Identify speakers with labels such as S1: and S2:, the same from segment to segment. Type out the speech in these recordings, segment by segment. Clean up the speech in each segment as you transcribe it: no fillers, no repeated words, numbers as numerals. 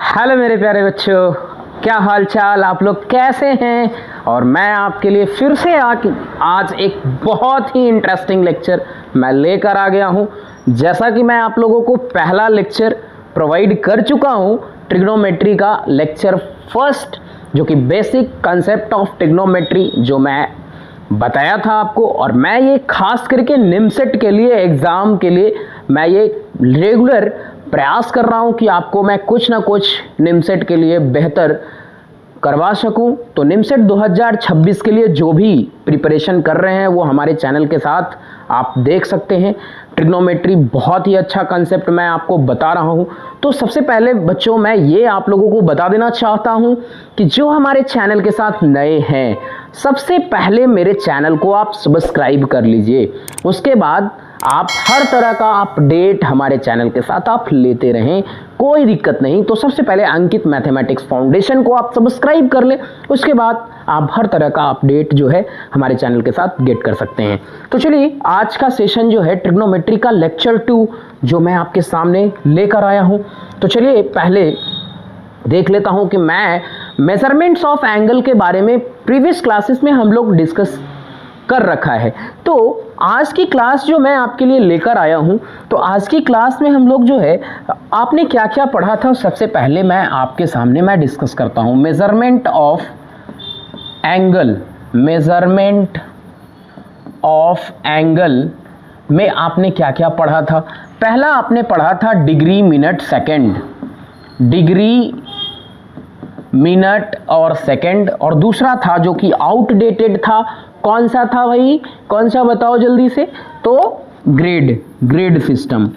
S1: Hello मेरे प्यारे बच्चों, क्या हाल चाल, आप लोग कैसे हैं। और मैं आपके लिए फिर से आज एक बहुत ही इंटरेस्टिंग लेक्चर मैं लेकर आ गया हूं। जैसा कि मैं आप लोगों को पहला लेक्चर प्रोवाइड कर चुका हूं, ट्रिग्नोमेट्री का लेक्चर फर्स्ट, जो कि बेसिक कंसेप्ट ऑफ ट्रिग्नोमेट्री जो मैं बताया था आपको। और मैं ये खास करके निमसेट के लिए एग्ज़ाम के लिए मैं ये रेगुलर प्रयास कर रहा हूं कि आपको मैं कुछ ना कुछ निमसेट के लिए बेहतर करवा सकूं। तो निमसेट 2026 के लिए जो भी प्रिपरेशन कर रहे हैं वो हमारे चैनल के साथ आप देख सकते हैं। ट्रिग्नोमेट्री बहुत ही अच्छा कंसेप्ट मैं आपको बता रहा हूं। तो सबसे पहले बच्चों मैं ये आप लोगों को बता देना चाहता हूं कि जो हमारे चैनल के साथ नए हैं, सबसे पहले मेरे चैनल को आप सब्सक्राइब कर लीजिए। उसके बाद आप हर तरह का अपडेट हमारे चैनल के साथ आप लेते रहें, कोई दिक्कत नहीं। तो सबसे पहले अंकित मैथमेटिक्स फाउंडेशन को आप सब्सक्राइब कर लें, उसके बाद आप हर तरह का अपडेट जो है हमारे चैनल के साथ गेट कर सकते हैं। तो चलिए आज का सेशन जो है ट्रिग्नोमेट्री का लेक्चर 2 जो मैं आपके सामने लेकर आया हूं। तो चलिए पहले देख लेता हूं कि मैं मेजरमेंट्स ऑफ एंगल के बारे में प्रीवियस क्लासेस में हम लोग डिस्कस कर रखा है। तो आज की क्लास जो मैं आपके लिए लेकर आया हूं, तो आज की क्लास में हम लोग जो है आपने क्या क्या पढ़ा था, सबसे पहले मैं आपके सामने मैं डिस्कस करता हूं। Measurement of angle, measurement of angle में आपने क्या क्या पढ़ा था। पहला आपने पढ़ा था degree minute second, degree minute और सेकंड। और दूसरा था जो कि आउटडेटेड था, कौन सा था भाई, कौन सा बताओ जल्दी से, तो ग्रेड सिस्टम।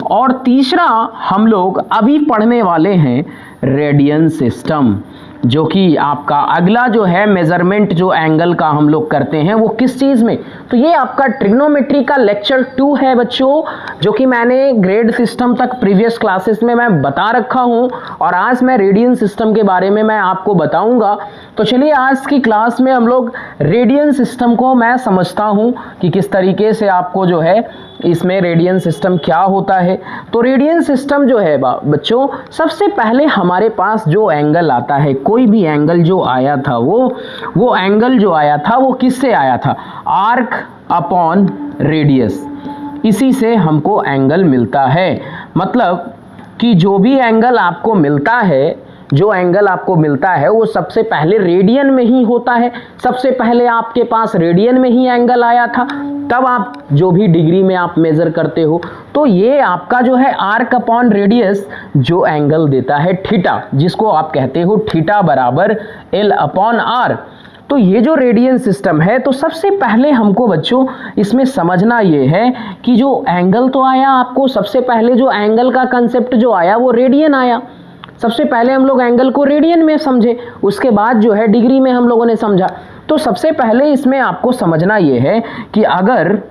S1: और तीसरा हम लोग अभी पढ़ने वाले हैं रेडियन सिस्टम, जो कि आपका अगला जो है मेजरमेंट जो एंगल का हम लोग करते हैं वो किस चीज़ में। तो ये आपका ट्रिग्नोमेट्री का लेक्चर 2 है बच्चों, जो कि मैंने ग्रेड सिस्टम तक प्रीवियस क्लासेस में मैं बता रखा हूं। और आज मैं रेडियन सिस्टम के बारे में मैं आपको बताऊंगा। तो चलिए आज की क्लास में हम लोग रेडियन सिस्टम को मैं समझता हूं कि किस तरीके से आपको जो है इसमें रेडियन सिस्टम क्या होता है। तो रेडियन सिस्टम जो है बच्चों, सबसे पहले हमारे पास जो एंगल आता है, कोई भी एंगल जो आया था वो एंगल जो आया था वो किससे आया था, आर्क अपॉन रेडियस। इसी से हमको एंगल मिलता है। मतलब कि जो भी एंगल आपको मिलता है, जो एंगल आपको मिलता है वो सबसे पहले रेडियन में ही होता है। सबसे पहले आपके पास रेडियन में ही एंगल आया था, तब आप जो भी डिग्री में आप मेजर करते हो। तो ये आपका जो है आर्क अपॉन रेडियस जो एंगल देता है थीटा, जिसको आप कहते हो थीटा बराबर एल अपॉन आर। तो ये जो रेडियन सिस्टम है, तो सबसे पहले हमको बच्चों इसमें समझना ये है कि जो एंगल तो आया आपको, सबसे पहले जो एंगल का कंसेप्ट जो आया वो रेडियन आया। सबसे पहले हम लोग एंगल को रेडियन में समझे, उसके बाद जो है डिग्री में हम लोगों ने समझा। तो सबसे पहले इसमें आपको समझना ये है कि अगर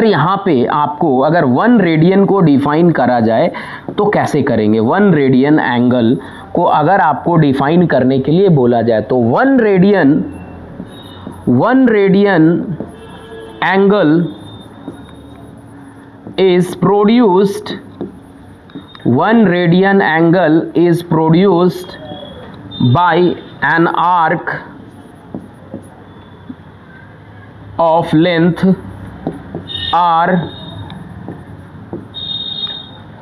S1: यहाँ पे आपको अगर 1 रेडियन को डिफाइन करा जाए तो कैसे करेंगे। 1 रेडियन एंगल को अगर आपको डिफाइन करने के लिए बोला जाए तो 1 radian angle is produced, 1 radian angle is produced by an arc of length r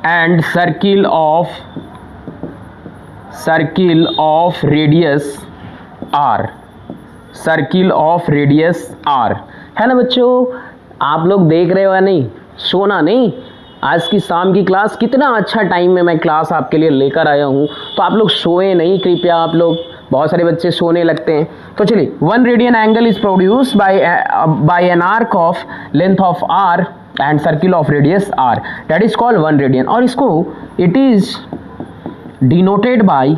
S1: and circle of radius r, circle of radius r। है ना बच्चों, आप लोग देख रहे हो या नहीं, सोना नहीं। आज की शाम की क्लास कितना अच्छा टाइम में मैं क्लास आपके लिए लेकर आया हूं, तो आप लोग सोए नहीं कृपया। आप लोग, बहुत सारे बच्चे सोने लगते हैं। तो चलिए 1 radian angle is produced by an arc of length of r and circle of radius r, that is called 1 radian. और इसको इट इज डिनोटेड बाय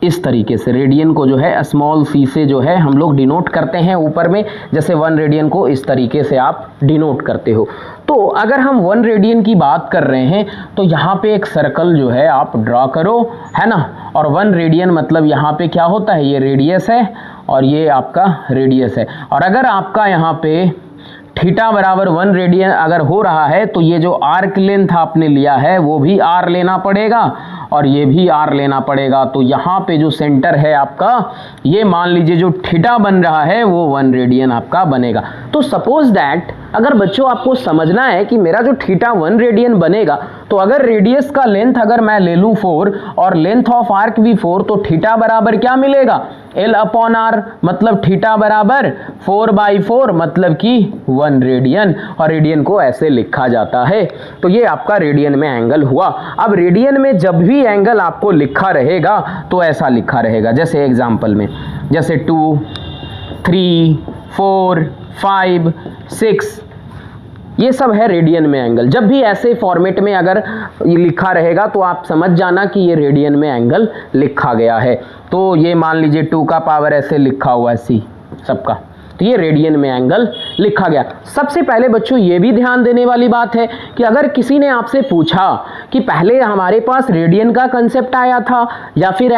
S1: इस तरीके से, रेडियन को जो है स्मॉल सी से जो है हम लोग डिनोट करते हैं ऊपर में, जैसे 1 रेडियन को इस तरीके से आप डिनोट करते हो। तो अगर हम 1 रेडियन की बात कर रहे हैं तो यहाँ पे एक सर्कल जो है आप ड्रॉ करो, है ना। और 1 रेडियन मतलब यहाँ पे क्या होता है, ये रेडियस है और ये आपका रेडियस है। और अगर आपका यहाँ पे थीटा बराबर 1 रेडियन अगर हो रहा है तो ये जो आर्क लेंथ आपने लिया है वो भी आर लेना पड़ेगा और ये भी आर लेना पड़ेगा। तो यहाँ पे जो सेंटर है आपका, ये मान लीजिए जो थीटा बन रहा है वो 1 रेडियन आपका बनेगा। तो सपोज दैट अगर बच्चों आपको समझना है कि मेरा जो थीटा 1 रेडियन बनेगा, तो अगर रेडियस का लेंथ अगर मैं ले लूँ 4 और लेंथ ऑफ आर्क भी 4, तो थीटा बराबर क्या मिलेगा, L अपॉन आर, मतलब थीटा बराबर 4/4 मतलब कि 1 रेडियन, और रेडियन को ऐसे लिखा जाता है। तो ये आपका रेडियन में एंगल हुआ। अब रेडियन में जब भी एंगल आपको लिखा रहेगा तो ऐसा लिखा रहेगा, जैसे एग्जांपल में जैसे 2, 3, 4, 5, 6, ये सब है रेडियन में एंगल। जब भी ऐसे फॉर्मेट में अगर ये लिखा रहेगा तो आप समझ जाना कि ये रेडियन में एंगल लिखा गया है। तो ये मान लीजिए 2 का पावर ऐसे लिखा हुआ है C सबका, तो ये रेडियन में एंगल लिखा गया। सबसे पहले बच्चों ये भी ध्यान देने वाली बात है कि अगर किसी ने आपसे पूछा कि पहले हमारे पास रेडियन का कंसेप्ट आया था या फिर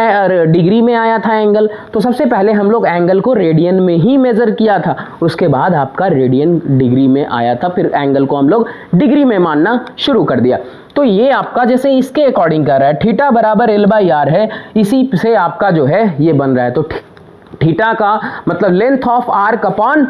S1: डिग्री में आया था एंगल, तो सबसे पहले हम लोग एंगल को रेडियन में ही मेजर किया था, उसके बाद आपका रेडियन डिग्री में आया था, फिर एंगल को हम लोग डिग्री में मानना शुरू कर दिया। तो ये आपका जैसे इसके अकॉर्डिंग कर रहा है, थीटा बराबर L/R है, इसी से आपका जो है ये बन रहा है। तो थीटा का मतलब length of arc upon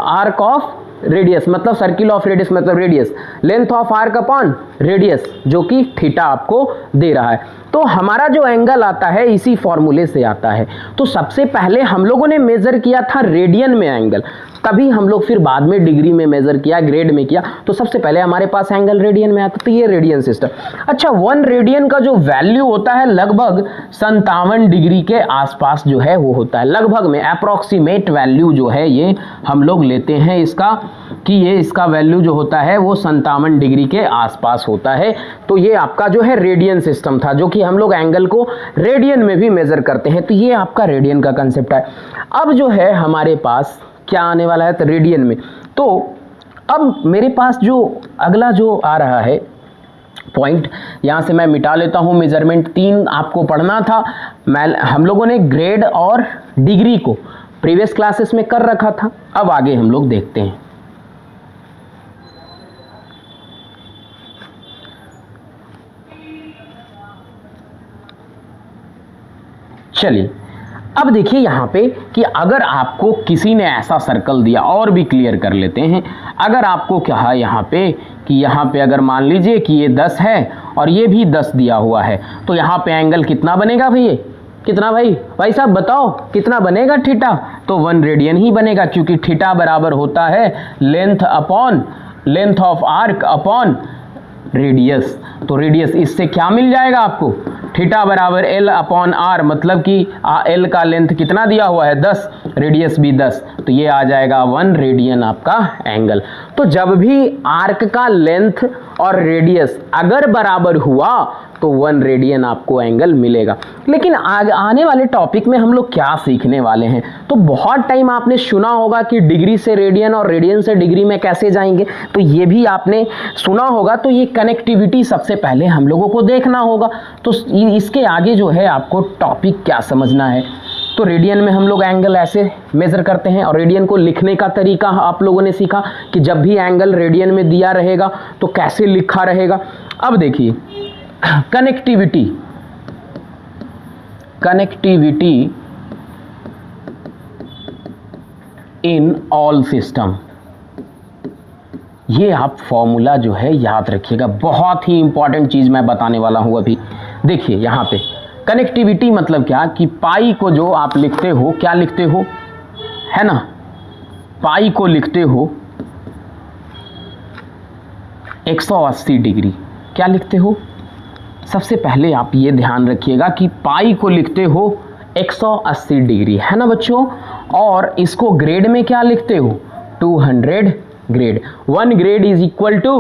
S1: arc of radius, मतलब सर्किल ऑफ रेडियस मतलब radius, length of arc upon radius, जो कि थीटा आपको दे रहा है। तो हमारा जो एंगल आता है इसी फॉर्मूले से आता है। तो सबसे पहले हम लोगों ने मेजर किया था रेडियन में एंगल, तभी हम लोग फिर बाद में डिग्री में मेजर किया, ग्रेड में किया। तो सबसे पहले हमारे पास एंगल रेडियन में आता, तो ये रेडियन सिस्टम। अच्छा, 1 रेडियन का जो वैल्यू होता है लगभग 57 डिग्री के आसपास जो है वो होता है, लगभग में अप्रोक्सीमेट वैल्यू जो है ये हम लोग लेते हैं इसका, कि ये इसका वैल्यू जो होता है वो 57 डिग्री के आसपास होता है। तो ये आपका जो है रेडियन सिस्टम था, जो कि हम लोग एंगल को रेडियन में भी मेजर करते हैं। तो ये आपका रेडियन का कंसेप्ट है। अब जो है हमारे पास क्या आने वाला है, तो रेडियन में। तो अब मेरे पास जो अगला जो आ रहा है पॉइंट, यहाँ से मैं मिटा लेता हूँ, मेजरमेंट 3 आपको पढ़ना था। हम लोगों ने ग्रेड और डिग्री को प्रीवियस क्लासेस में कर रखा था। अब आगे हम लोग देखते हैं। चलिए अब देखिए यहाँ पे कि अगर आपको किसी ने ऐसा सर्कल दिया, और भी क्लियर कर लेते हैं। अगर आपको क्या है यहाँ पे कि यहाँ पे अगर मान लीजिए कि ये 10 है और ये भी 10 दिया हुआ है, तो यहाँ पे एंगल कितना बनेगा भैया, कितना भाई साहब बताओ कितना बनेगा थीटा? तो 1 रेडियन ही बनेगा, क्योंकि थीटा बराबर होता है length upon length of arc upon radius. तो रेडियस इससे क्या मिल जाएगा आपको, थीटा बराबर L अपॉन R, मतलब कि L का लेंथ कितना दिया हुआ है 10, रेडियस भी 10, तो ये आ जाएगा 1 रेडियन आपका एंगल। तो जब भी आर्क का लेंथ और रेडियस अगर बराबर हुआ तो 1 रेडियन आपको एंगल मिलेगा। लेकिन आने वाले टॉपिक में हम लोग क्या सीखने वाले हैं, तो बहुत टाइम आपने सुना होगा कि डिग्री से रेडियन और रेडियन से डिग्री में कैसे जाएंगे, तो ये भी आपने सुना होगा। तो ये कनेक्टिविटी सबसे पहले हम लोगों को देखना होगा। तो इसके आगे जो है आपको टॉपिक क्या समझना है, तो रेडियन में हम लोग एंगल ऐसे मेजर करते हैं, और रेडियन को लिखने का तरीका आप लोगों ने सीखा कि जब भी एंगल रेडियन में दिया रहेगा तो कैसे लिखा रहेगा। अब देखिए कनेक्टिविटी इन ऑल सिस्टम, ये आप फॉर्मूला जो है याद रखिएगा, बहुत ही इंपॉर्टेंट चीज मैं बताने वाला हूं अभी। देखिए यहाँ पे कनेक्टिविटी मतलब क्या कि पाई को जो आप लिखते हो, क्या लिखते हो, है ना, पाई को लिखते हो 180 डिग्री, क्या लिखते हो, सबसे पहले आप ये ध्यान रखिएगा कि पाई को लिखते हो 180 डिग्री, है ना बच्चों। और इसको ग्रेड में क्या लिखते हो, 200 grade. 1 grade is equal to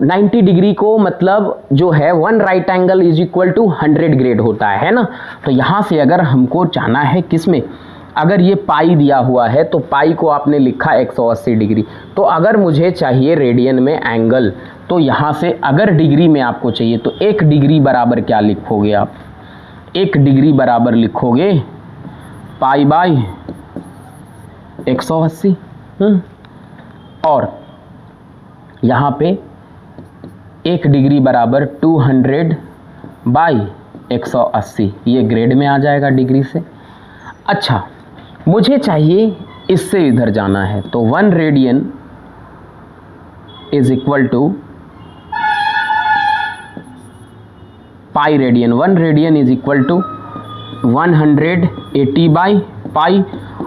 S1: 90 degree को मतलब जो है 1 right angle is equal to 100 grade होता है ना। तो यहाँ से अगर हमको जाना है किस में, अगर ये पाई दिया हुआ है तो पाई को आपने लिखा 180 डिग्री। तो अगर मुझे चाहिए रेडियन में एंगल, तो यहाँ से अगर डिग्री में आपको चाहिए तो 1 डिग्री बराबर क्या लिखोगे आप, 1 डिग्री बराबर लिखोगे पाई बाय 180, और यहाँ पे 1 डिग्री बराबर 200/180, ये ग्रेड में आ जाएगा डिग्री से। अच्छा, मुझे चाहिए इससे इधर जाना है, तो 1 radian is equal to pi radian. 1 radian is equal to 180/पाई,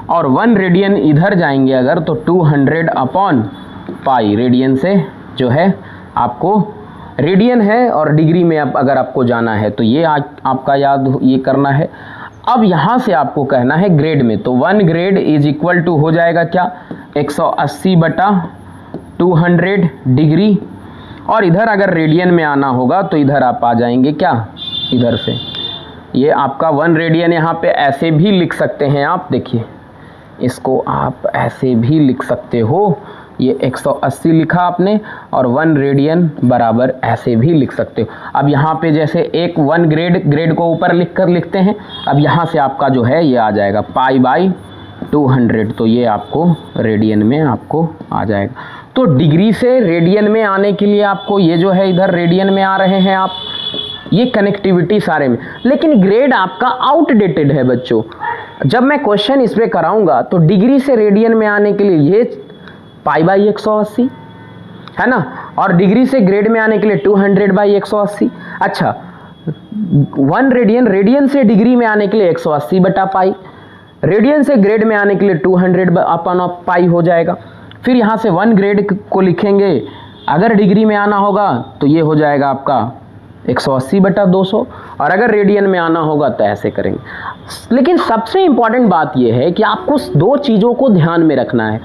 S1: और 1 रेडियन इधर जाएंगे अगर तो 200/पाई। रेडियन से जो है आपको रेडियन है, और डिग्री में अब अगर आपको जाना है तो ये आपका याद ये करना है। अब यहाँ से आपको कहना है ग्रेड में, तो 1 ग्रेड इज इक्वल टू हो जाएगा क्या, 180/200 डिग्री। और इधर अगर रेडियन में आना होगा तो इधर आप आ जाएंगे क्या, इधर से ये आपका 1 रेडियन यहाँ पे ऐसे भी लिख सकते हैं आप। देखिए इसको आप ऐसे भी लिख सकते हो, ये 180 लिखा आपने, और 1 रेडियन बराबर ऐसे भी लिख सकते हो। अब यहाँ पे जैसे 1 ग्रेड को ऊपर लिख कर लिखते हैं, अब यहाँ से आपका जो है ये आ जाएगा पाई/200, तो ये आपको रेडियन में आपको आ जाएगा। तो डिग्री से रेडियन में आने के लिए आपको ये जो है इधर रेडियन में आ रहे हैं आप, ये कनेक्टिविटी सारे में। लेकिन ग्रेड आपका आउटडेटेड है बच्चों। जब मैं क्वेश्चन इस पे कराऊंगा तो डिग्री से रेडियन में आने के लिए ये पाई/180 है ना, और डिग्री से ग्रेड में आने के लिए 200/180। अच्छा, 1 रेडियन से डिग्री में आने के लिए 180/पाई, रेडियन से ग्रेड में आने के लिए 200/पाई हो जाएगा। फिर यहाँ से 1 ग्रेड को लिखेंगे, अगर डिग्री में आना होगा तो ये हो जाएगा आपका 180/200, और अगर रेडियन में आना होगा तो ऐसे करेंगे। लेकिन सबसे इंपॉर्टेंट बात यह है कि आपको 2 चीज़ों को ध्यान में रखना है,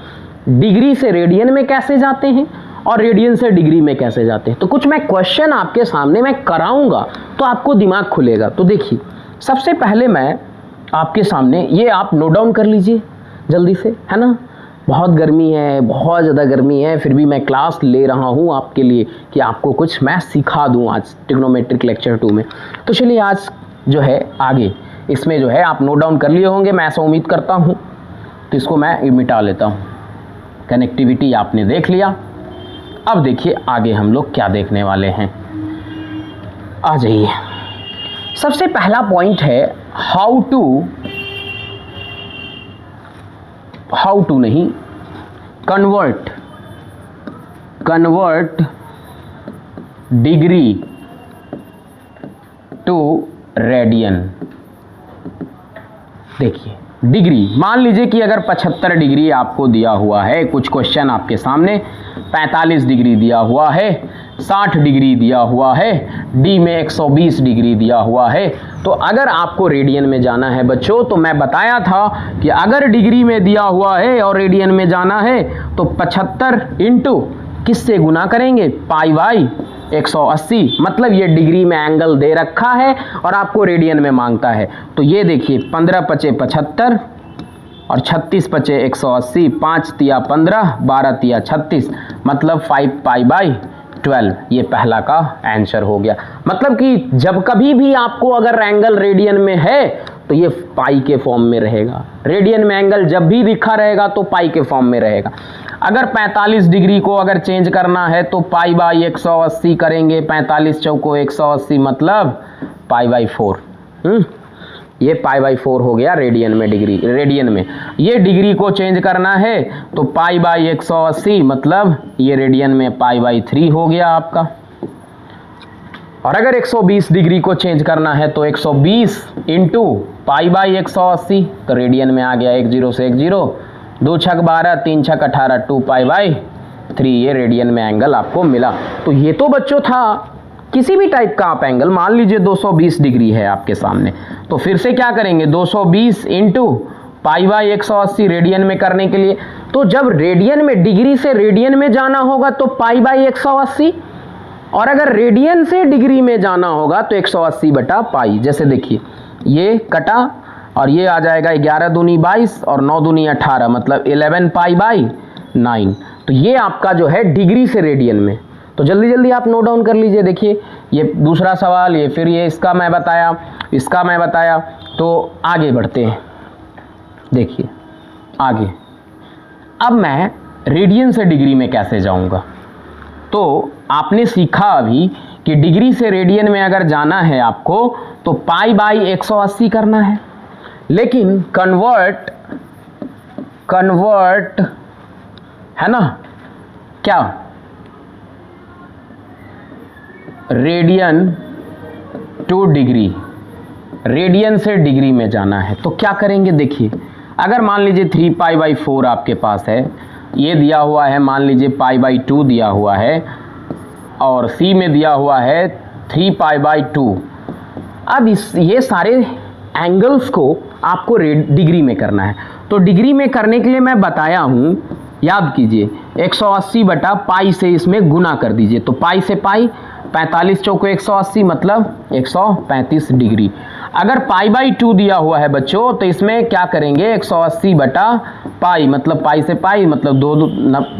S1: डिग्री से रेडियन में कैसे जाते हैं और रेडियन से डिग्री में कैसे जाते हैं। तो कुछ मैं क्वेश्चन आपके सामने मैं कराऊंगा तो आपको दिमाग खुलेगा। तो देखिए, सबसे पहले मैं आपके सामने ये आप नोट डाउन कर लीजिए जल्दी से, है ना। बहुत गर्मी है, बहुत ज़्यादा गर्मी है, फिर भी मैं क्लास ले रहा हूँ आपके लिए कि आपको कुछ मैं सिखा दूँ आज ट्रिग्नोमेट्रिक लेक्चर 2 में। तो चलिए आज जो है आगे इसमें जो है आप नोट डाउन कर लिए होंगे, मैं ऐसा उम्मीद करता हूँ। तो इसको मैं मिटा लेता हूँ। कनेक्टिविटी आपने देख लिया। अब देखिए आगे हम लोग क्या देखने वाले हैं, आ जाइए। सबसे पहला पॉइंट है हाउ टू नहीं, कन्वर्ट डिग्री टू रेडियन। देखिए डिग्री, मान लीजिए कि अगर 75 डिग्री आपको दिया हुआ है, कुछ क्वेश्चन आपके सामने 45 डिग्री दिया हुआ है, 60 डिग्री दिया हुआ है, डी में 120 डिग्री दिया हुआ है। तो अगर आपको रेडियन में जाना है बच्चों, तो मैं बताया था कि अगर डिग्री में दिया हुआ है और रेडियन में जाना है तो 75 इंटू किससे गुना करेंगे, पाई/180। मतलब ये डिग्री में एंगल दे रखा है और आपको रेडियन में मांगता है। तो ये देखिए 15 पचे 75 और 36 पचे 180, 5 तिया 15, 12 तिया 36, मतलब 5 पाई/12। ये पहला का आंसर हो गया। मतलब कि जब कभी भी आपको अगर एंगल रेडियन में है तो ये पाई के फॉर्म में रहेगा। रेडियन में एंगल जब भी दिखा रहेगा तो पाई के फॉर्म में रहेगा। अगर 45 डिग्री को अगर चेंज करना है तो पाई/180 करेंगे, 45 चौको 180, मतलब पाई/4। ये पाई/4 हो गया रेडियन में। डिग्री रेडियन में ये डिग्री को चेंज करना है तो पाई/180, मतलब ये रेडियन में पाई/3 हो गया आपका। और अगर 120 डिग्री को चेंज करना है तो 120 इंटू पाई/180, तो रेडियन में आ गया 1 0 से 1 0, 2 छक 12, 3 छक 18, 2 पाई/3। ये रेडियन में एंगल आपको मिला। तो ये तो बच्चों था किसी भी टाइप का आप एंगल, मान लीजिए 220 डिग्री है आपके सामने, तो फिर से क्या करेंगे, 220 इंटू पाई/180 रेडियन में करने के लिए। तो जब रेडियन में, डिग्री से रेडियन में जाना होगा तो पाई/180, और अगर रेडियन से डिग्री में जाना होगा तो 180/पाई। जैसे देखिए ये कटा और ये आ जाएगा 11 दूनी 22 और 9 दूनी 18, मतलब 11 पाई/9। तो ये आपका जो है डिग्री से रेडियन में। तो जल्दी जल्दी आप नोट डाउन कर लीजिए। देखिए ये दूसरा सवाल, ये फिर ये इसका मैं बताया। तो आगे बढ़ते हैं। देखिए आगे अब मैं रेडियन से डिग्री में कैसे जाऊंगा? तो आपने सीखा अभी कि डिग्री से रेडियन में अगर जाना है आपको तो पाई बाई 180 करना है, लेकिन कन्वर्ट है ना क्या, रेडियन टू डिग्री, रेडियन से डिग्री में जाना है तो क्या करेंगे? देखिए, अगर मान लीजिए 3 पाई बाई 4 आपके पास है, ये दिया हुआ है, मान लीजिए पाई बाई 2 दिया हुआ है, और सी में दिया हुआ है 3 पाई बाई 2। अब ये सारे एंगल्स को आपको डिग्री में करना है, तो डिग्री में करने के लिए मैं बताया हूँ, याद कीजिए 180 बटा पाई से इसमें गुना कर दीजिए, तो पाई से पाई 45 चौको 180 मतलब 135 डिग्री। अगर पाई बाई 2 दिया हुआ है बच्चों तो इसमें क्या करेंगे, 180 बटा पाई मतलब पाई से पाई मतलब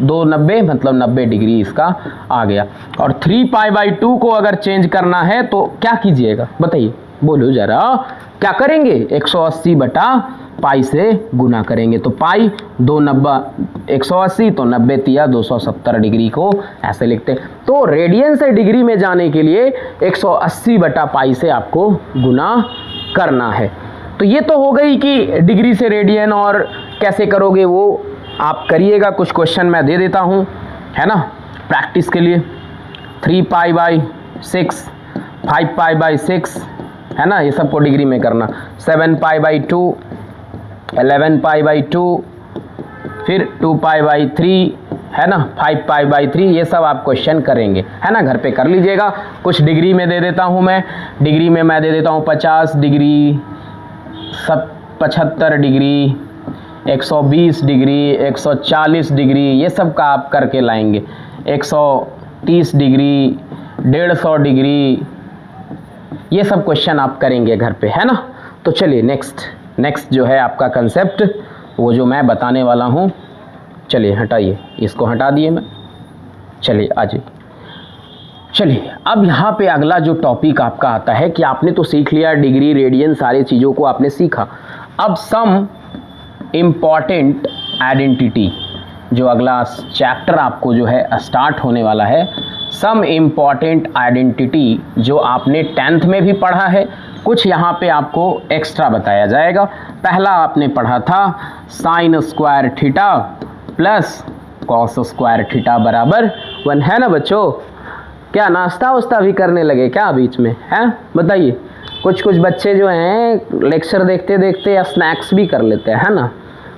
S1: 290 मतलब 90 डिग्री इसका आ गया। और 3 पाई बाई 2 को अगर चेंज करना है तो क्या कीजिएगा बताइए, बोलो जरा, क्या करेंगे? 180 बटा पाई से गुना करेंगे, तो पाई 290 180 तो 90 तिया 270 डिग्री को ऐसे लिखते हैं। तो रेडियन से डिग्री में जाने के लिए 180 बटा पाई से आपको गुना करना है। तो ये तो हो गई कि डिग्री से रेडियन, और कैसे करोगे वो आप करिएगा, कुछ क्वेश्चन मैं दे देता हूँ, है ना, प्रैक्टिस के लिए। 3 पाई बाई 6, 5 पाई बाई 6, है ना, ये सबको डिग्री में करना। 7 पाई बाई 2, 11 पाई बाई 2, फिर 2 पाई बाई 3, है ना, 5 पाई बाई 3, ये सब आप क्वेश्चन करेंगे, है ना, घर पे कर लीजिएगा। कुछ डिग्री में दे देता हूँ मैं, डिग्री में मैं दे देता हूँ 50 डिग्री, 75 डिग्री, 120 डिग्री, 140 डिग्री, ये सब का आप करके लाएंगे। 130 डिग्री, 150 डिग्री, ये सब क्वेश्चन आप करेंगे घर पे, है ना। तो चलिए नेक्स्ट जो है आपका कंसेप्ट, वो जो मैं बताने वाला हूँ, चलिए हटाइए, इसको हटा दिए मैं, चलिए आ जाइए। चलिए अब यहाँ पे अगला जो टॉपिक आपका आता है कि आपने तो सीख लिया डिग्री, रेडियन, सारी चीज़ों को आपने सीखा। अब सम इम्पॉर्टेंट आइडेंटिटी, जो अगला चैप्टर आपको जो है स्टार्ट होने वाला है, सम इम्पॉर्टेंट आइडेंटिटी, जो आपने 10th में भी पढ़ा है, कुछ यहाँ पे आपको एक्स्ट्रा बताया जाएगा। पहला आपने पढ़ा था sign square theta plus cos square theta बराबर 1, है ना बच्चों। क्या नाश्ता वास्ता भी करने लगे क्या बीच में, हैं बताइए। कुछ बच्चे जो हैं लेक्चर देखते देखते स्नैक्स भी कर लेते हैं, है ना,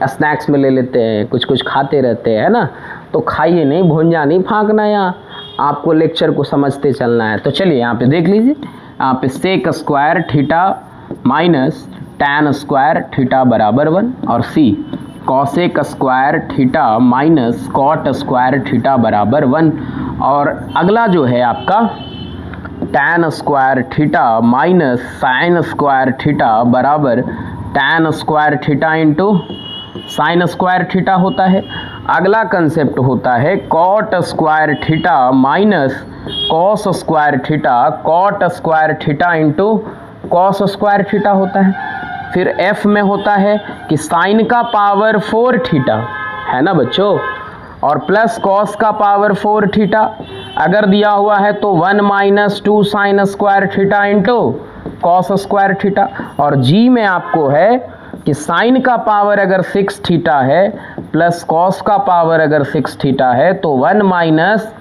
S1: स्नैक्स में ले लेते हैं, कुछ खाते रहते हैं, है ना। तो खाइए नहीं, भुंजा नहीं फाँकना, यहाँ आपको लेक्चर को समझते चलना है। तो चलिए यहाँ पे देख लीजिए, यहाँ पे sec square theta minus tan square theta बराबर 1, और सी cosec square theta minus cot square theta बराबर 1। और अगला जो है आपका tan square theta minus sine square theta बराबर tan square theta into sine square theta होता है। अगला कंसेप्ट होता है cot square theta minus cos square theta, cot square theta into cos square theta होता है। फिर एफ में होता है कि साइन का पावर 4 थीटा, है ना बच्चों, और प्लस कॉस का पावर 4 थीटा अगर दिया हुआ है तो 1 minus 2 sine square theta into cos square theta. और जी में आपको है कि साइन का पावर अगर 6 थीटा है प्लस कॉस का पावर अगर 6 थीटा है तो 1 minus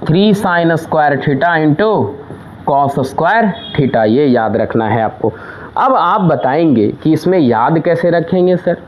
S1: 3 sign square theta into cos square theta, ये याद रखना है आपको। अब आप बताएंगे कि इसमें याद कैसे रखेंगे सर।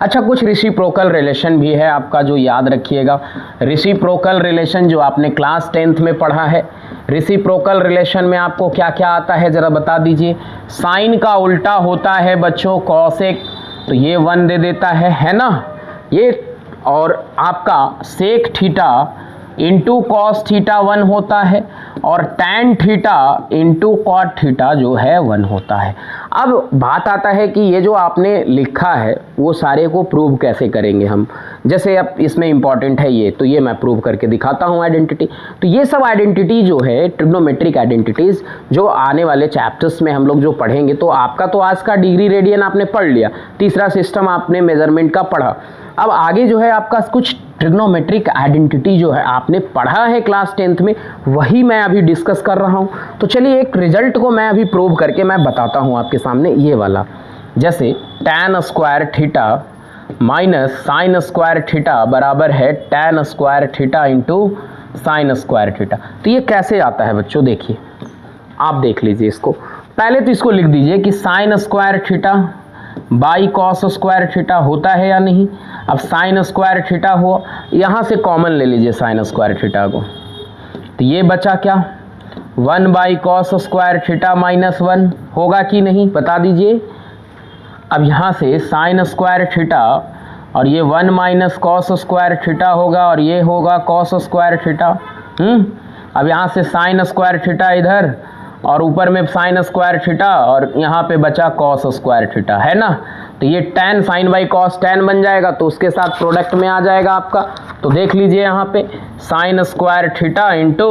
S1: अच्छा, कुछ रेसिप्रोकल रिलेशन भी है आपका जो याद रखिएगा। रेसिप्रोकल रिलेशन जो आपने क्लास 10th में पढ़ा है, रेसिप्रोकल रिलेशन में आपको क्या क्या आता है ज़रा बता दीजिए। साइन का उल्टा होता है बच्चों कॉसेक, तो ये 1 दे देता है ना ये। और आपका sec theta into cos theta 1 होता है, और tan theta into cot theta जो है 1 होता है। अब बात आता है कि ये जो आपने लिखा है वो सारे को प्रूव कैसे करेंगे हम। जैसे अब इसमें इंपॉर्टेंट है ये, तो ये मैं प्रूव करके दिखाता हूँ आइडेंटिटी। तो ये सब आइडेंटिटी जो है ट्रिग्नोमेट्रिक आइडेंटिटीज़, जो आने वाले चैप्टर्स में हम लोग जो पढ़ेंगे, तो आपका तो आज का डिग्री रेडियन आपने पढ़ लिया, तीसरा सिस्टम आपने मेजरमेंट का पढ़ा। अब आगे जो है आपका कुछ ट्रिग्नोमेट्रिक आइडेंटिटी जो है आपने पढ़ा है क्लास 10th में, वही मैं अभी डिस्कस कर रहा हूँ। तो चलिए एक रिजल्ट को मैं अभी प्रूव करके मैं बताता हूँ आपके सामने, ये वाला। जैसे tan square theta minus sine square theta बराबर है tan square theta into sine square theta. तो ये कैसे आता है बच्चों, देखिए आप देख लीजिए इसको। पहले तो इसको लिख दीजिए कि sign square theta by cos square theta होता है या नहीं। अब साइन स्क्वायर थीटा हो, यहाँ से कॉमन ले लीजिए साइन स्क्वायर थीटा को, तो ये बचा क्या, 1 by cos square theta minus 1 होगा कि नहीं, बता दीजिए। अब यहाँ से साइन स्क्वायर थीटा और ये 1 माइनस कॉस स्क्वायर थीटा होगा और ये होगा कॉस स्क्वायर थीटा। अब यहाँ से साइन स्क्वायर थीटा इधर और ऊपर में साइन स्क्वायर थीटा और यहाँ पे बचा कॉस स्क्वायर थीटा, है ना। तो ये tan sine by cos tan बन जाएगा, तो उसके साथ प्रोडक्ट में आ जाएगा आपका। तो देख लीजिए यहाँ पे sign square theta into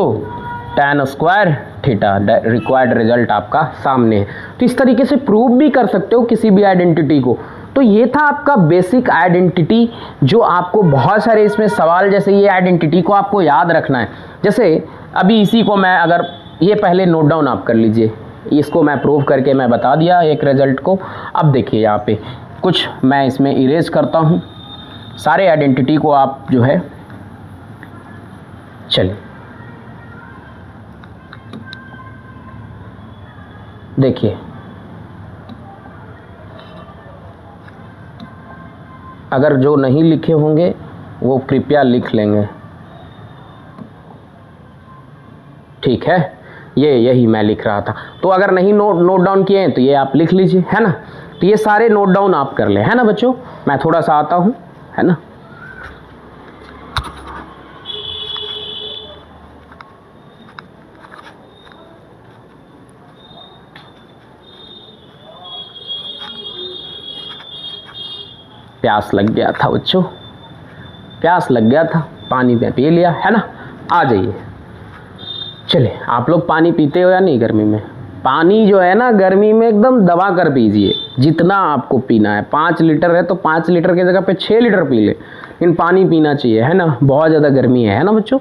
S1: tan square theta, required result आपका सामने है। तो इस तरीके से प्रूव भी कर सकते हो किसी भी आइडेंटिटी को। तो ये था आपका बेसिक आइडेंटिटी, जो आपको बहुत सारे इसमें सवाल, जैसे ये आइडेंटिटी को आपको याद रखना है। जैसे अभी इसी को मैं अगर, ये पहले नोट डाउन आप कर लीजिए, इसको मैं प्रूव करके मैं बता दिया एक रिजल्ट को। अब देखिए यहाँ पे कुछ मैं इसमें इरेज करता हूँ, सारे आइडेंटिटी को आप जो है, चलिए देखिए अगर जो नहीं लिखे होंगे वो कृपया लिख लेंगे, ठीक है। ये यही मैं लिख रहा था, तो अगर नहीं नोट डाउन किए हैं तो ये आप लिख लीजिए, है ना। तो ये सारे नोट डाउन आप कर ले, है ना बच्चों। मैं थोड़ा सा आता हूँ, है ना। प्यास लग गया था बच्चों, प्यास लग गया था, पानी पी लिया, है ना। आ जाइए, चलिए आप लोग पानी पीते हो या नहीं गर्मी में। पानी जो है ना गर्मी में एकदम दबा कर पीजिए, जितना आपको पीना है। 5 लीटर है तो 5 लीटर की जगह पे 6 लीटर पी ले, लेकिन पानी पीना चाहिए, है ना। बहुत ज़्यादा गर्मी है ना बच्चों।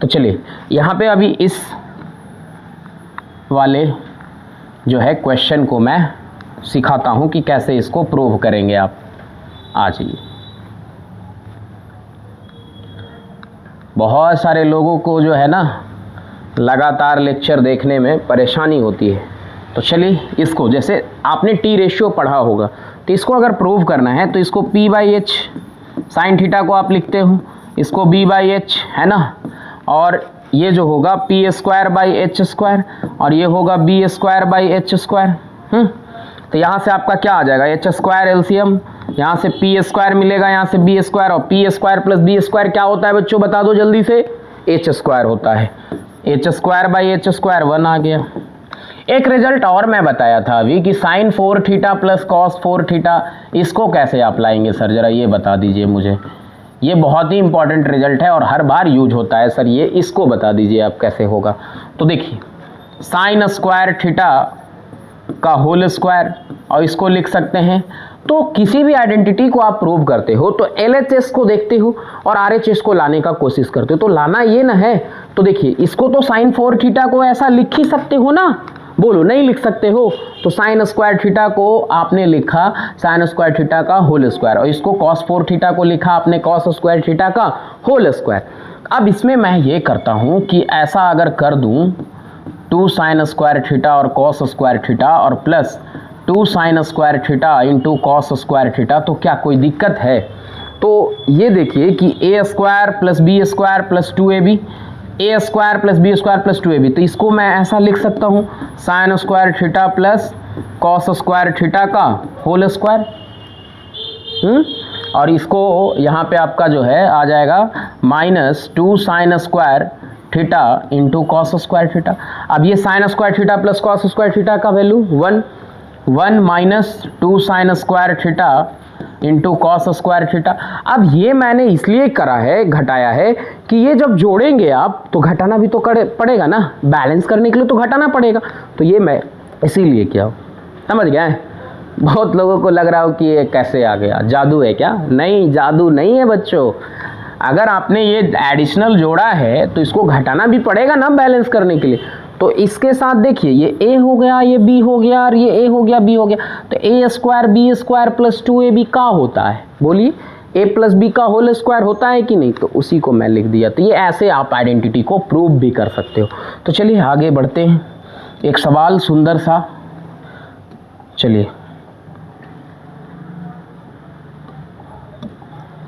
S1: तो चलिए यहाँ पे अभी इस वाले जो है क्वेश्चन को मैं सिखाता हूँ कि कैसे इसको प्रूव करेंगे आप। आ जाइए। बहुत सारे लोगों को जो है ना लगातार लेक्चर देखने में परेशानी होती है, तो चलिए इसको, जैसे आपने टी रेशियो पढ़ा होगा, तो इसको अगर प्रूव करना है तो इसको p by H, sine theta को आप लिखते हो, इसको b बाई एच, है ना। और ये जो होगा P square by H square और ये होगा B square by H square. तो यहाँ से आपका क्या आ जाएगा, एच स्क्वायर एलसीएम, यहाँ से पी स्क्वायर मिलेगा, यहाँ से बी स्क्वायर, और P square plus B square क्या होता है बच्चों, बता दो जल्दी से, एच स्क्वायर होता है। H square by H square 1 आ गया। एक रिजल्ट और मैं बताया था अभी कि sine 4 theta plus cos 4 theta, इसको कैसे आप लाएंगे सर, जरा ये बता दीजिए मुझे। ये बहुत ही इंपॉर्टेंट रिजल्ट है और हर बार यूज होता है सर, ये इसको बता दीजिए आप कैसे होगा। तो देखिए साइन स्क्वायर थीटा का होल स्क्वायर, और इसको लिख सकते हैं। तो किसी भी आइडेंटिटी को आप प्रूव करते हो तो LHS को देखते हो और RHS को लाने का कोशिश करते हो, तो लाना ये ना है। तो देखिए इसको तो साइन 4 थीटा को ऐसा लिख ही सकते हो ना, बोलो नहीं लिख सकते हो। तो साइन स्क्वायर थीटा को आपने लिखा साइन स्क्वायर थीटा का होल स्क्वायर, और इसको कॉस 4 थीटा को लिखा आपने कॉस स्क्वायर थीटा का होल स्क्वायर। अब इसमें मैं ये करता हूँ कि ऐसा अगर कर दूँ 2 साइन स्क्वायर थीटा और कॉस स्क्वायर थीटा और plus 2 sine square theta into cos square theta, तो क्या कोई दिक्कत है। तो ये देखिए कि A square plus B square plus 2ab, A square plus B square plus 2ab, तो इसको मैं ऐसा लिख सकता हूँ sine square theta plus cos square theta का होल स्क्वायर। और इसको यहाँ पे आपका जो है आ जाएगा minus 2 sine square theta into cos square theta. अब ये sine square theta plus cos square theta का value 1 minus 2 sine square theta into cos square theta. अब ये मैंने इसलिए करा है, घटाया है, कि ये जब जोड़ेंगे आप तो घटाना भी तो पड़ेगा ना, बैलेंस करने के लिए तो घटाना पड़ेगा। तो ये मैं इसीलिए किया, समझ गए। बहुत लोगों को लग रहा हो कि ये कैसे आ गया, जादू है क्या? नहीं, जादू नहीं है बच्चों। अगर आपने ये एडिशनल जोड़ा है तो इसको घटाना भी पड़ेगा ना बैलेंस करने के लिए। तो इसके साथ देखिए, ये a हो गया, ये b हो गया, और ये a हो गया, b हो गया, तो a square b square plus 2ab का होता है? बोलिए, a प्लस बी का होल स्क्वायर होता है कि नहीं? तो उसी को मैं लिख दिया। तो ये ऐसे आप आइडेंटिटी को प्रूव भी कर सकते हो। तो चलिए आगे बढ़ते हैं। एक सवाल सुंदर सा, चलिए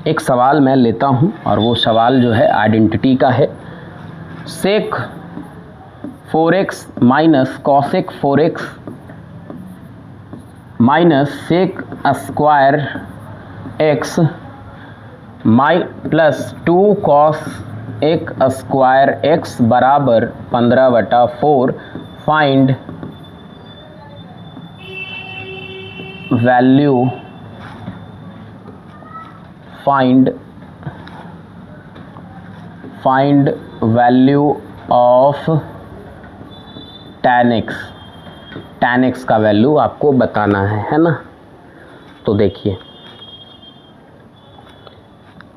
S1: एक सवाल मैं लेता हूँ, और वो सवाल जो है आइडेंटिटी का है। Sec 4x minus cosec 4x minus sec square x plus 2 cosec square x बराबर 15/4। Find value find value of tan x का वैल्यू आपको बताना है ना? तो देखिए,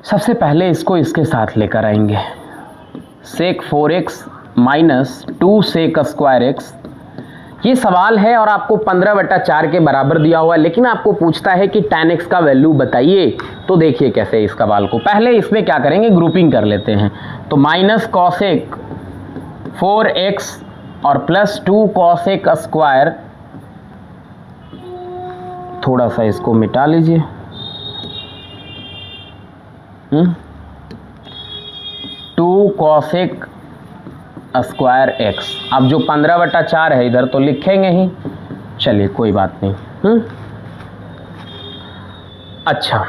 S1: सबसे पहले इसको इसके साथ लेकर आएंगे। Sec 4x minus 2 sec square x, ये सवाल है और आपको 15/4 के बराबर दिया हुआ है, लेकिन आपको पूछता है कि tan x का वैल्यू बताइए। तो देखिए कैसे इस सवाल को, पहले इसमें क्या करेंगे, ग्रुपिंग कर लेते हैं। तो माइनस कॉसेक 4x और प्लस 2 कॉसेक स्क्वायर, थोड़ा सा इसको मिटा लीजिए। 2 कॉसेक स्क्वायर x, अब जो 15/4 है इधर तो लिखेंगे ही, चलिए कोई बात नहीं। अच्छा,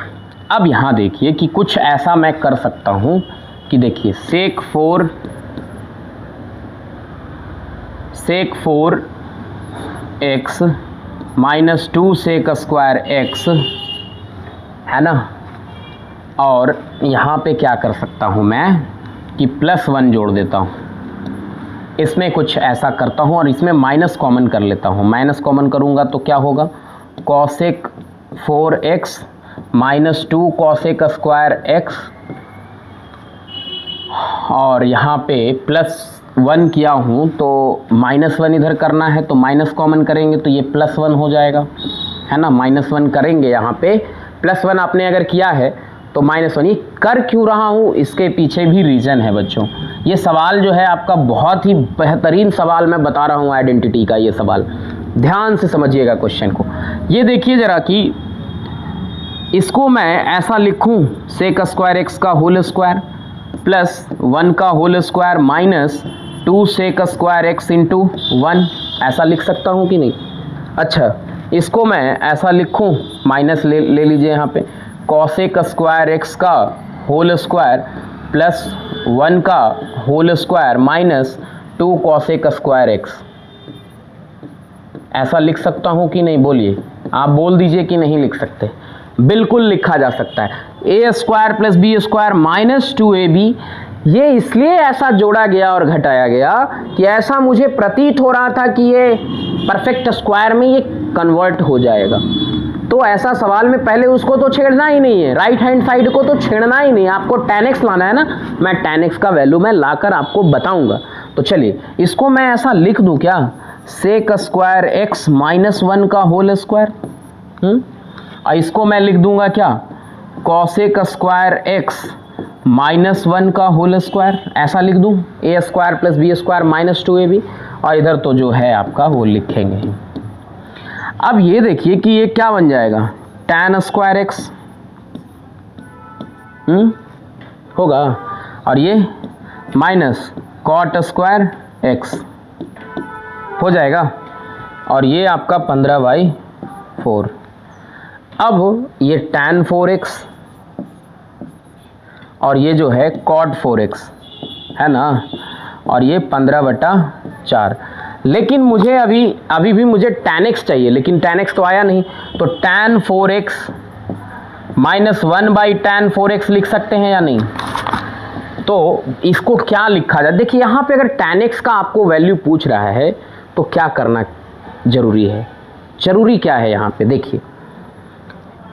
S1: अब यहाँ देखिए कि कुछ ऐसा मैं कर सकता हूँ कि देखिए sec 4x minus 2 sec square x है ना, और यहाँ पे क्या कर सकता हूँ मैं कि +1 जोड़ देता हूँ। इसमें कुछ ऐसा करता हूँ और इसमें माइनस कॉमन कर लेता हूँ। माइनस कॉमन करूँगा तो क्या होगा, cosec 4x minus 2 cosec square x, और यहाँ पे +1 किया हूँ तो -1 इधर करना है, तो माइनस कॉमन करेंगे तो ये +1 हो जाएगा, है ना। -1 करेंगे, यहाँ पे +1 आपने अगर किया है तो -1। ये कर क्यों रहा हूँ, इसके पीछे भी रीज़न है बच्चों। ये सवाल जो है आपका बहुत ही बेहतरीन सवाल मैं बता रहा हूँ आइडेंटिटी का। ये सवाल ध्यान से समझिएगा क्वेश्चन को। ये देखिए ज़रा कि इसको मैं ऐसा लिखूँ, सेक स्क्वायर x का होल स्क्वायर प्लस 1 का whole square minus 2 sec square x into 1, ऐसा लिख सकता हूँ कि नहीं? अच्छा, इसको मैं ऐसा लिखूँ, माइनस ले लीजिए यहाँ पे, कॉसेक स्क्वायर x का होल स्क्वायर प्लस 1 का whole square minus 2 cosec square x, ऐसा लिख सकता हूँ कि नहीं? बोलिए, आप बोल दीजिए कि नहीं लिख सकते। बिल्कुल लिखा जा सकता है। a square plus B square minus 2ab, ये इसलिए ऐसा जोड़ा गया और घटाया गया कि ऐसा मुझे प्रतीत हो रहा था कि ये परफेक्ट स्क्वायर में ये कन्वर्ट हो जाएगा। तो ऐसा सवाल में पहले उसको तो छेड़ना ही नहीं है, राइट हैंड साइड को तो छेड़ना ही नहीं, आपको tan x लाना है ना। मैं tan x का वैल्यू मैं लाकर आपको बताऊंगा। तो चलिए इसको मैं ऐसा लिख दूं क्या, सेक स्क्वायर x माइनस 1 का होल स्क्वायर, और इसको मैं लिख दूंगा क्या, कॉसेक स्क्वायर x माइनस 1 का होल स्क्वायर, ऐसा लिख दूं। a square plus B square minus 2ab, और इधर तो जो है आपका वो लिखेंगे। अब ये देखिए कि ये क्या बन जाएगा, tan स्क्वायर x होगा, और ये माइनस कॉट स्क्वायर x हो जाएगा, और ये आपका 15/4। अब ये tan 4x और ये जो है cot 4x है ना, और ये 15/4। लेकिन मुझे अभी भी मुझे tan x चाहिए, लेकिन tan x तो आया नहीं, तो tan 4x minus 1/tan 4x लिख सकते हैं या नहीं? तो इसको क्या लिखा जाए, देखिए यहाँ पे अगर tan x का आपको वैल्यू पूछ रहा है तो क्या करना जरूरी है, जरूरी क्या है यहाँ पे देखिए,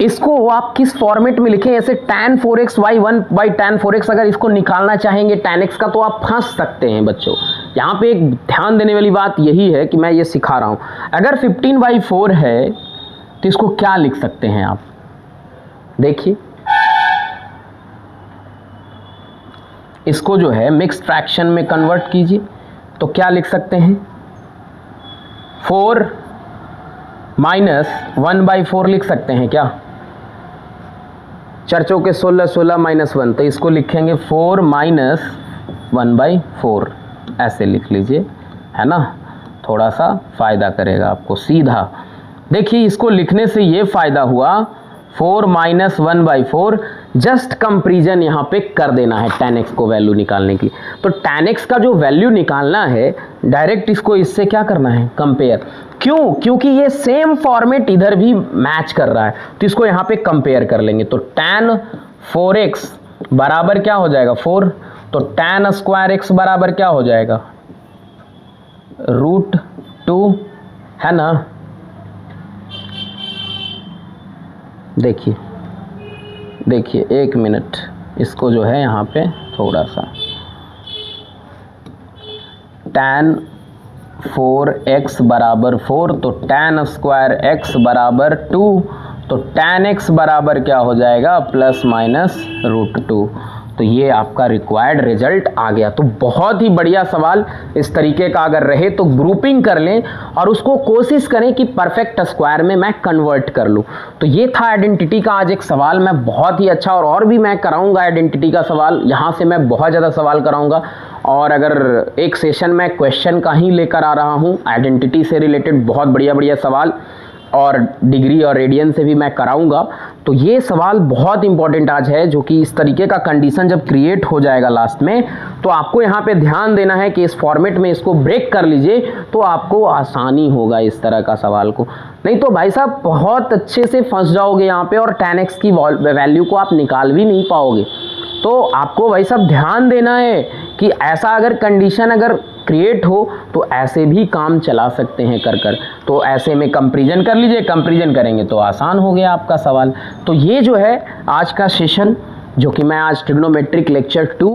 S1: इसको आप किस फॉर्मेट में लिखें, ऐसे tan 4x by 1/tan 4x अगर इसको निकालना चाहेंगे tan x का तो आप फंस सकते हैं बच्चों। यहाँ पे एक ध्यान देने वाली बात यही है कि मैं ये सिखा रहा हूँ, अगर 15/4 है तो इसको क्या लिख सकते हैं आप, देखिए इसको जो है मिक्स्ड फ्रैक्शन में कन्वर्ट कीजिए तो क्या लिख सकते हैं, 4 माइनस 1/4 लिख सकते हैं क्या, चर्चों के 16 माइनस 1, तो इसको लिखेंगे 4 माइनस 1/4 ऐसे लिख लीजिए, है ना, थोड़ा सा फ़ायदा करेगा आपको सीधा। देखिए इसको लिखने से ये फ़ायदा हुआ, 4 माइनस 1/4 जस्ट कंपेरिजन यहाँ पे कर देना है tan x को वैल्यू निकालने की। तो tan x का जो वैल्यू निकालना है डायरेक्ट इसको इससे क्या करना है, कंपेयर। क्यों, क्योंकि ये सेम फॉर्मेट इधर भी मैच कर रहा है, तो इसको यहाँ पे कंपेयर कर लेंगे। तो tan 4x बराबर क्या हो जाएगा 4, तो tan स्क्वायर x बराबर क्या हो जाएगा √2, है ना। देखिए देखिए एक मिनट, इसको जो है यहाँ पे थोड़ा सा tan 4x बराबर 4, तो tan स्क्वायर x बराबर 2, तो tan x बराबर क्या हो जाएगा प्लस माइनस √2। तो ये आपका रिक्वायर्ड रिजल्ट आ गया। तो बहुत ही बढ़िया सवाल, इस तरीके का अगर रहे तो ग्रुपिंग कर लें और उसको कोशिश करें कि परफेक्ट स्क्वायर में मैं कन्वर्ट कर लूँ। तो ये था आइडेंटिटी का आज एक सवाल, मैं बहुत ही अच्छा और भी मैं कराऊंगा आइडेंटिटी का सवाल, यहाँ से मैं बहुत ज़्यादा सवाल कराऊंगा। और अगर एक सेशन में क्वेश्चन का ही लेकर आ रहा हूँ आइडेंटिटी से रिलेटेड बहुत बढ़िया बढ़िया सवाल, और डिग्री और रेडियन से भी मैं कराऊंगा। तो ये सवाल बहुत इंपॉर्टेंट आज है, जो कि इस तरीके का कंडीशन जब क्रिएट हो जाएगा लास्ट में, तो आपको यहाँ पे ध्यान देना है कि इस फॉर्मेट में इसको ब्रेक कर लीजिए तो आपको आसानी होगा इस तरह का सवाल को। नहीं तो भाई साहब बहुत अच्छे से फंस जाओगे यहाँ पे और tan x की वैल्यू को आप निकाल भी नहीं पाओगे। तो आपको भाई साहब ध्यान देना है कि ऐसा अगर कंडीशन अगर क्रिएट हो तो ऐसे भी काम चला सकते हैं कर। तो ऐसे में कंपैरिजन कर लीजिए, कंपैरिजन करेंगे तो आसान हो गया आपका सवाल। तो ये जो है आज का सेशन, जो कि मैं आज ट्रिग्नोमेट्रिक लेक्चर 2